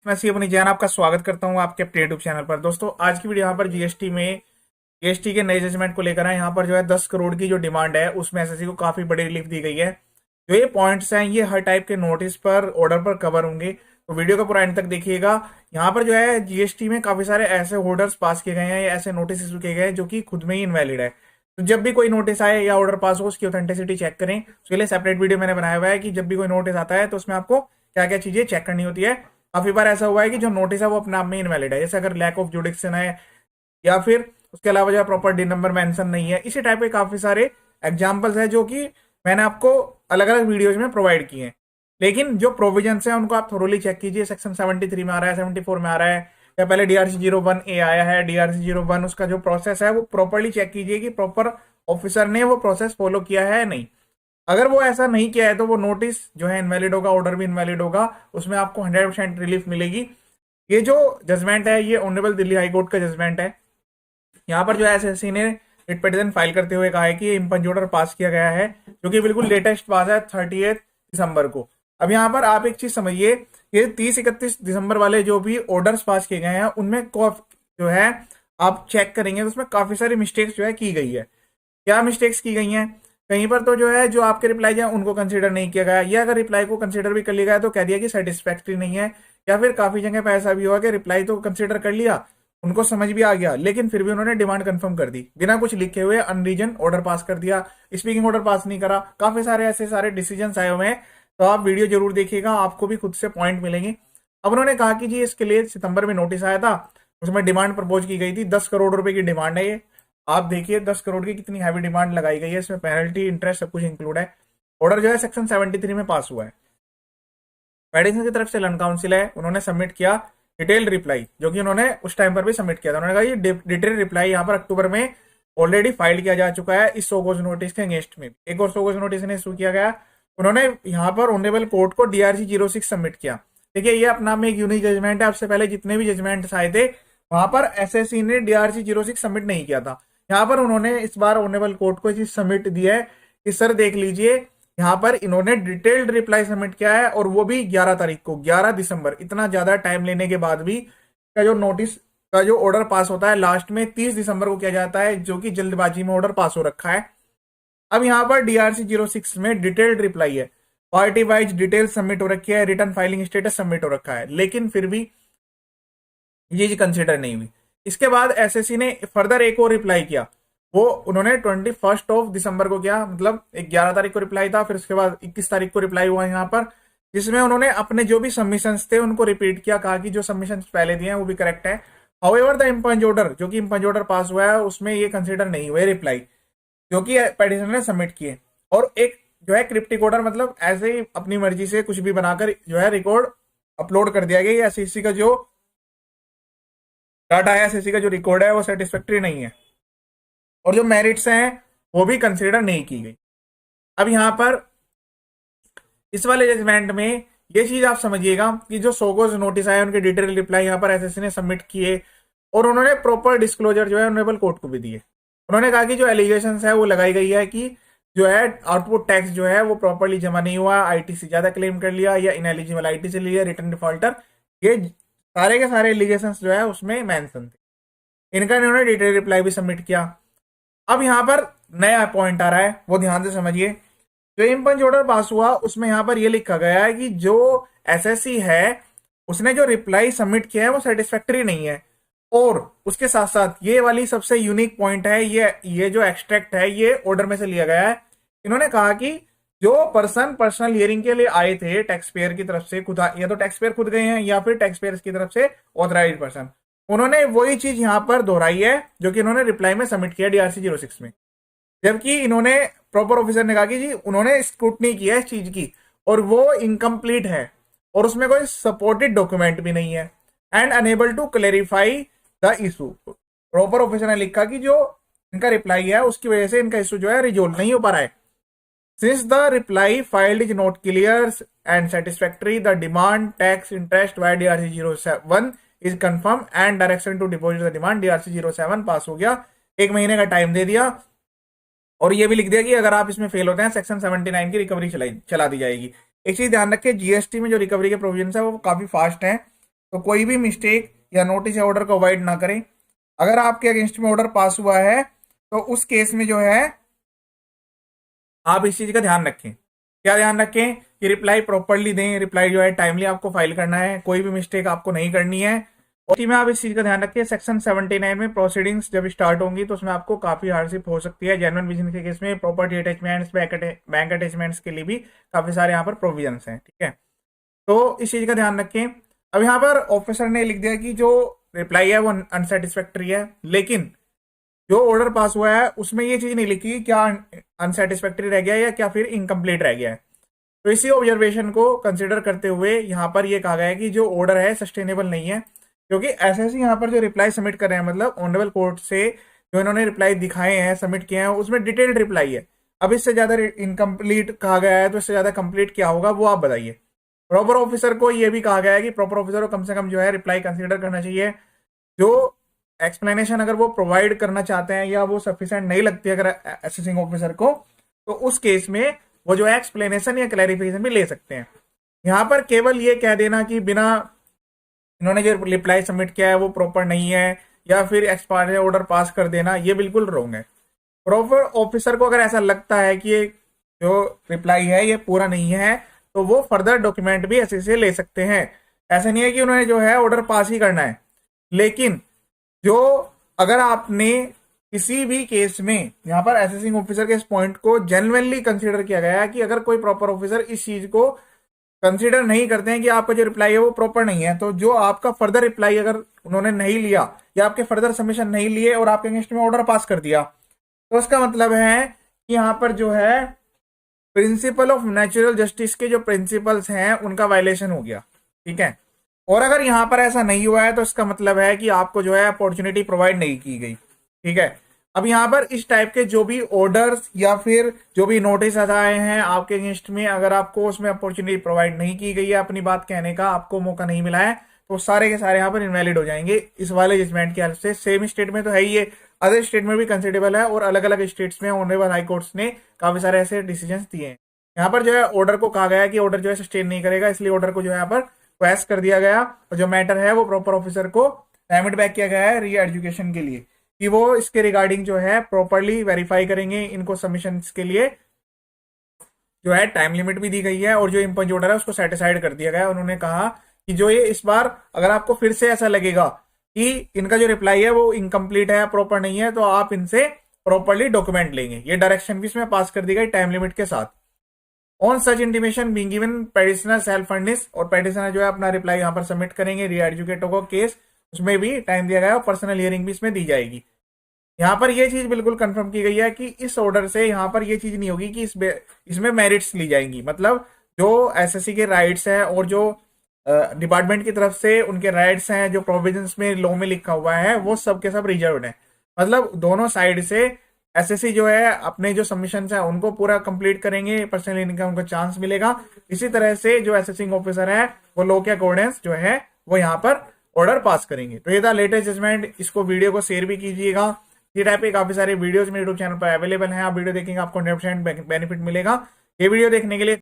मैं सी अपनी जैन आपका स्वागत करता हूं आपके अपने यूट्यूब चैनल पर। दोस्तों आज की वीडियो यहाँ पर जीएसटी के नए जजमेंट को लेकर है। यहाँ पर जो है 10 करोड़ की जो डिमांड है उसमें एसएससी को काफी बड़ी रिलीफ दी गई है। जो ये पॉइंट्स हैं ये हर टाइप के नोटिस पर ऑर्डर पर कवर होंगे, तो वीडियो का पूरा एंड तक देखिएगा। यहाँ पर जो है जीएसटी में काफी सारे ऐसे ऑर्डर्स पास किए गए हैं या ऐसे नोटिस इशू किए गए हैं जो कि खुद में ही इनवैलिड है। तो जब भी कोई नोटिस आए या ऑर्डर पास हो उसकी ऑथेंटिसिटी चेक करें। उसके लिए सेपरेट वीडियो मैंने बनाया हुआ है कि जब भी कोई नोटिस आता है तो उसमें आपको क्या क्या चीजें चेक करनी होती है। काफी बार ऐसा हुआ है कि जो नोटिस है वो अपने आप में इनवैलिड है, जैसे अगर लैक ऑफ जुडिक्शन है या फिर उसके अलावा जो है प्रॉपर डी नंबर मेंशन नहीं है। इसी टाइप के काफी सारे एग्जांपल्स है जो कि मैंने आपको अलग अलग वीडियोज में प्रोवाइड किए हैं। लेकिन जो प्रोविजंस है उनको आप थोरोली चेक कीजिए। सेक्शन 73 में आ रहा है, 74 में आ रहा है, या पहले DRC-01A आया है, DRC-01 उसका जो प्रोसेस है वो प्रॉपरली चेक कीजिए कि प्रॉपर ऑफिसर ने वो प्रोसेस फॉलो किया है या नहीं। अगर वो ऐसा नहीं किया है तो वो नोटिस जो है इनवैलिड होगा, ऑर्डर भी इनवैलिड होगा, उसमें आपको 100% रिलीफ मिलेगी। ये जो जजमेंट है ये ऑनरेबल दिल्ली हाई कोर्ट का जजमेंट है। यहाँ पर जो है एसएससी ने रिट पिटीशन फाइल करते हुए कहा है कि ये इम्पंज ऑर्डर पास किया गया है, जो कि बिल्कुल लेटेस्ट पास है 30 दिसंबर को। अब यहाँ पर आप एक चीज समझिए, ये 30-31 दिसंबर वाले जो भी ऑर्डर्स पास किए गए हैं उनमें जो है आप चेक करेंगे तो उसमें काफी सारी मिस्टेक्स जो है की गई है। क्या मिस्टेक्स की गई हैं? कहीं पर तो जो है जो आपके रिप्लाई हैं उनको कंसीडर नहीं किया गया, या अगर रिप्लाई को कंसीडर भी कर लिया गया तो कह दिया कि सेटिस्फैक्ट्री नहीं है। या फिर काफी जगह पे ऐसा भी हुआ कि रिप्लाई तो कंसीडर कर लिया, उनको समझ भी आ गया, लेकिन फिर भी उन्होंने डिमांड कंफर्म कर दी बिना कुछ लिखे हुए, अनरीजन ऑर्डर पास कर दिया, स्पीकिंग ऑर्डर पास नहीं करा। काफी सारे ऐसे सारे डिसीजन आए हुए हैं, तो आप वीडियो जरूर देखिएगा, आपको भी खुद से पॉइंट मिलेंगे। अब उन्होंने कहा कि जी इसके लिए सितंबर में नोटिस आया था, उसमें डिमांड प्रपोज की गई थी 10 करोड़ रुपए की डिमांड है ये। आप देखिए 10 करोड़ की कितनी हैवी डिमांड लगाई गई है, इसमें पेनल्टी इंटरेस्ट सब कुछ इंक्लूड है। ऑर्डर जो है सेक्शन 73 में पास हुआ है। मेडिसिन की तरफ से लन काउंसिल है, उन्होंने सबमिट किया डिटेल्ड रिप्लाई, जो कि उन्होंने उस टाइम पर भी सबमिट किया था। उन्होंने कहा ये डिटेल्ड रिप्लाई यहाँ पर अक्टूबर में ऑलरेडी फाइल किया जा चुका है इस सोगोज नोटिस के अगेंस्ट में। एक और सोगोज नोटिस ने इशू किया गया, उन्होंने यहाँ पर ऑनरेबल कोर्ट को DRC-06 सबमिट किया। देखिए ये अपना में एक यूनिक जजमेंट है, आपसे पहले जितने भी जजमेंट आए थे वहां पर एसएससी ने DRC-06 सबमिट नहीं किया था। यहाँ पर उन्होंने इस बार ऑनरेबल कोर्ट को चीज सबमिट दी है कि सर देख लीजिए, यहाँ पर इन्होंने डिटेल्ड रिप्लाई सबमिट किया है और वो भी 11 तारीख को, 11 दिसंबर। इतना ज्यादा टाइम लेने के बाद भी का जो नोटिस का जो ऑर्डर पास होता है लास्ट में 30 दिसंबर को किया जाता है, जो कि जल्दबाजी में ऑर्डर पास हो रखा है। अब यहाँ पर DRC-06 में डिटेल्ड रिप्लाई है, पार्टी वाइज डिटेल सबमिट हो रखी है, रिटर्न फाइलिंग स्टेटस सबमिट हो रखा है, लेकिन फिर भी ये चीज कंसिडर नहीं हुई। इसके बाद एसएससी ने फर्दर एक और रिप्लाई किया, वो उन्होंने 21 दिसंबर को किया, मतलब 11 तारीख को रिप्लाई था, फिर उसके बाद 21 तारीख को रिप्लाई हुआ यहाँ पर, जिसमें उन्होंने अपने जो भी सबमिशंस थे उनको रिपीट किया, कहा कि जो सबमिशंस पहले दिए हैं वो भी करेक्ट है। हाउएवर द इम्पंज ऑर्डर, जो कि इम्पंज ऑर्डर पास हुआ है उसमें ये कंसिडर नहीं हुए रिप्लाई जो कि पेटिशनर ने सबमिट किए। और एक जो है क्रिप्टिक ऑर्डर, मतलब ऐसे ही अपनी मर्जी से कुछ भी बनाकर जो है रिकॉर्ड अपलोड कर दिया गया। एसएससी का जो डाटा है, एसएससी का जो रिकॉर्ड है वो सेटिस्फैक्ट्री नहीं है, और जो मेरिट्स हैं वो भी कंसिडर नहीं की गई। अब यहाँ पर इस वाले जजमेंट में ये चीज आप समझिएगा कि जो सोगोज नोटिस आए उनके डिटेल रिप्लाई यहाँ पर एसएससी ने सबमिट किए, और उन्होंने प्रॉपर डिस्क्लोजर जो है ऑनरेबल कोर्ट को भी दिए। उन्होंने कहा कि जो एलिगेशन है वो लगाई गई है कि जो है आउटपुट टैक्स जो है वो प्रॉपरली जमा नहीं हुआ, आईटीसी ज्यादा क्लेम कर लिया या इनएलिजिबल आईटीसी लिया, रिटर्न डिफॉल्टर, ये सारे के सारे एलिगेशन जो है उसमें मेंशन थे। इनका इन्होंने डिटेल रिप्लाई भी सबमिट किया। अब यहाँ पर नया पॉइंट आ रहा है, वो ध्यान से समझिए। जो इम्पंच ऑर्डर पास हुआ उसमें यहाँ पर ये लिखा गया है कि जो एसएससी है उसने जो रिप्लाई सबमिट किया है वो सेटिस्फैक्टरी नहीं है। और उसके साथ साथ ये वाली सबसे यूनिक पॉइंट है, ये जो एक्सट्रैक्ट है ये ऑर्डर में से लिया गया है। इन्होंने कहा कि जो पर्सन पर्सनल हियरिंग के लिए आए थे टैक्स पेयर की तरफ से, खुद या तो टैक्स पेयर खुद गए हैं या फिर टैक्स पेयर की तरफ से ऑथराइज पर्सन, उन्होंने वही चीज यहाँ पर दोहराई है जो कि इन्होंने रिप्लाई में सबमिट किया DRC-06 में। जबकि इन्होंने प्रॉपर ऑफिसर ने कहा कि जी उन्होंने स्क्रूटनी की है इस चीज की और वो इनकम्प्लीट है और उसमें कोई सपोर्टेड डॉक्यूमेंट भी नहीं है, and unable to clarify the issue. Proper officer ने लिखा कि जो इनका रिप्लाई है उसकी वजह से इनका इशू जो है रिजोल्व नहीं हो पा रहा है। Since the reply filed is not clear and satisfactory, the demand tax interest vide DRC-01 is confirm and direction to deposit the demand DRC-07 pass हो गया। 1 महीने का टाइम दे दिया और ये भी लिख दिया कि अगर आप इसमें फेल होते हैं सेक्शन 79 की रिकवरी चला दी जाएगी। एक चीज ध्यान रखिए, जीएसटी में जो रिकवरी के प्रोविजन है वो काफी फास्ट है। तो कोई भी मिस्टेक या नोटिस या ऑर्डर को अवॉइड ना करें। अगर आपके अगेंस्ट में ऑर्डर पास हुआ है तो उस केस में जो है आप इस चीज का ध्यान रखें। क्या ध्यान रखें कि रिप्लाई प्रॉपरली दें, रिप्लाई जो है टाइमली आपको फाइल करना है, कोई भी मिस्टेक आपको नहीं करनी है। और में आप इस चीज का ध्यान रखिए, सेक्शन 79 में प्रोसीडिंग्स जब स्टार्ट होंगी तो उसमें आपको काफी हार्डशिप हो सकती है। जेन्युइन बिजनेस के केस में प्रॉपर्टी अटैचमेंट्स, बैंक अटैचमेंट्स के लिए भी काफी सारे यहाँ पर प्रोविजंस हैं। ठीक है, तो इस चीज का ध्यान रखें। अब यहाँ पर ऑफिसर ने लिख दिया कि जो रिप्लाई है वो अनसेटिस्फैक्ट्री है, लेकिन जो ऑर्डर पास हुआ है उसमें ये चीज नहीं लिखी कि क्या अनसेटिस्फैक्ट्री रह गया है या क्या फिर इनकम्प्लीट रह गया है। तो इसी ऑब्जर्वेशन को कंसिडर करते हुए यहाँ पर ये कहा गया है कि जो ऑर्डर है सस्टेनेबल नहीं है, क्योंकि एसएससी यहाँ पर जो रिप्लाई सबमिट कर रहे हैं, मतलब ऑनरेबल कोर्ट से जो इन्होंने रिप्लाई दिखाए हैं, सबमिट किए हैं, उसमें डिटेल्ड रिप्लाई है। अब इससे ज्यादा इनकम्प्लीट कहा गया है तो इससे ज्यादा कंप्लीट क्या होगा वो आप बताइए। प्रॉपर ऑफिसर को ये भी कहा गया है कि प्रॉपर ऑफिसर को कम से कम जो है रिप्लाई कंसिडर करना चाहिए। जो एक्सप्लेनेशन अगर वो प्रोवाइड करना चाहते हैं या वो सफिशिएंट नहीं लगती अगर असेसिंग ऑफिसर को, तो उस केस में वो जो है एक्सप्लेनेशन या क्लैरिफिकेशन भी ले सकते हैं। यहाँ पर केवल ये कह देना कि बिना इन्होंने जो रिप्लाई सबमिट किया है वो प्रॉपर नहीं है या फिर एक्सपायर ऑर्डर पास कर देना, ये बिल्कुल रॉन्ग है। प्रॉपर ऑफिसर को अगर ऐसा लगता है कि ये जो रिप्लाई है ये पूरा नहीं है तो वो फर्दर डॉक्यूमेंट भी ऐसे से ले सकते हैं। ऐसा नहीं है कि उन्होंने जो है ऑर्डर पास ही करना है, लेकिन जो अगर आपने किसी भी केस में यहाँ पर असेसिंग ऑफिसर के इस पॉइंट को जेन्युइनली कंसीडर किया गया है कि अगर कोई प्रॉपर ऑफिसर इस चीज को कंसीडर नहीं करते हैं कि आपका जो रिप्लाई है वो प्रॉपर नहीं है, तो जो आपका फर्दर रिप्लाई अगर उन्होंने नहीं लिया या आपके फर्दर सबमिशन नहीं लिए और आपके अगेंस्ट में ऑर्डर पास कर दिया, तो उसका मतलब है कि यहाँ पर जो है प्रिंसिपल ऑफ नेचुरल जस्टिस के जो प्रिंसिपल्स हैं उनका वायलेशन हो गया। ठीक है, और अगर यहाँ पर ऐसा नहीं हुआ है तो इसका मतलब है कि आपको जो है अपॉर्चुनिटी प्रोवाइड नहीं की गई। ठीक है, अब यहाँ पर इस टाइप के जो भी ऑर्डर्स या फिर जो भी नोटिस आए हैं आपके अगेंस्ट में, अगर आपको उसमें अपॉर्चुनिटी प्रोवाइड नहीं की गई है, अपनी बात कहने का आपको मौका नहीं मिला है, तो सारे के सारे यहाँ पर इनवैलिड हो जाएंगे इस वाले जजमेंट की हेल्प से। सेम स्टेट में तो है ही, ये अदर स्टेट में भी कंसिडरेबल है और अलग अलग स्टेट्स में ऑनरेबल हाई कोर्ट्स ने काफी सारे ऐसे डिसीजन दिए हैं। यहाँ पर जो है ऑर्डर को कहा गया है कि ऑर्डर जो है सस्टेन नहीं करेगा, इसलिए ऑर्डर को जो है यहाँ पर क्वेश कर दिया गया और जो मैटर है वो प्रॉपर ऑफिसर को रेमिट बैक किया गया है री एजुकेशन के लिए कि वो इसके रिगार्डिंग जो है प्रॉपरली वेरीफाई करेंगे। इनको सबमिशन के लिए जो है टाइम लिमिट भी दी गई है और जो इम्पंज ऑर्डर है उसको सेटिसाइड कर दिया गया है। उन्होंने कहा कि जो ये इस बार अगर आपको फिर से ऐसा लगेगा कि इनका जो रिप्लाई है वो इनकम्प्लीट है, प्रॉपर नहीं है, तो आप इनसे प्रॉपरली डॉक्यूमेंट लेंगे। ये डायरेक्शन भी इसमें पास कर दी गई टाइम लिमिट के साथ। On such intimation being given petitioner self furnish, और पेटिशनर जो है अपना रिप्लाई यहाँ पर सबमिट करेंगे री एजुकेटर को केस, उसमें भी टाइम दिया गया और पर्सनल हियरिंग भी इसमें दी जाएगी। यहाँ पर ये चीज बिल्कुल कंफर्म की गई है कि इस ऑर्डर से यहाँ पर ये चीज नहीं होगी कि इसमें मेरिट्स ली जाएंगी, मतलब जो एसएससी के राइट्स हैं और जो डिपार्टमेंट की तरफ से उनके राइट्स हैं, जो प्रोविजंस में लॉ में लिखा हुआ है वो सब के सब रिजर्व्ड है। मतलब दोनों साइड से एसएससी जो है अपने जो सबमिशन है उनको पूरा कंप्लीट करेंगे, पर्सनल हियरिंग का उनको चांस मिलेगा। इसी तरह से जो असेसिंग ऑफिसर है वो लॉ के अकॉर्डेंस जो है वो यहाँ पर ऑर्डर पास करेंगे। तो ये था लेटेस्ट जजमेंट। इसको वीडियो को शेयर भी कीजिएगा। ये टाइप के काफी सारे वीडियोस मेरे यूट्यूब चैनल पर अवेलेबल हैं, आप वीडियो देखेंगे आपको 100% बेनिफिट मिलेगा। ये वीडियो देखने के लिए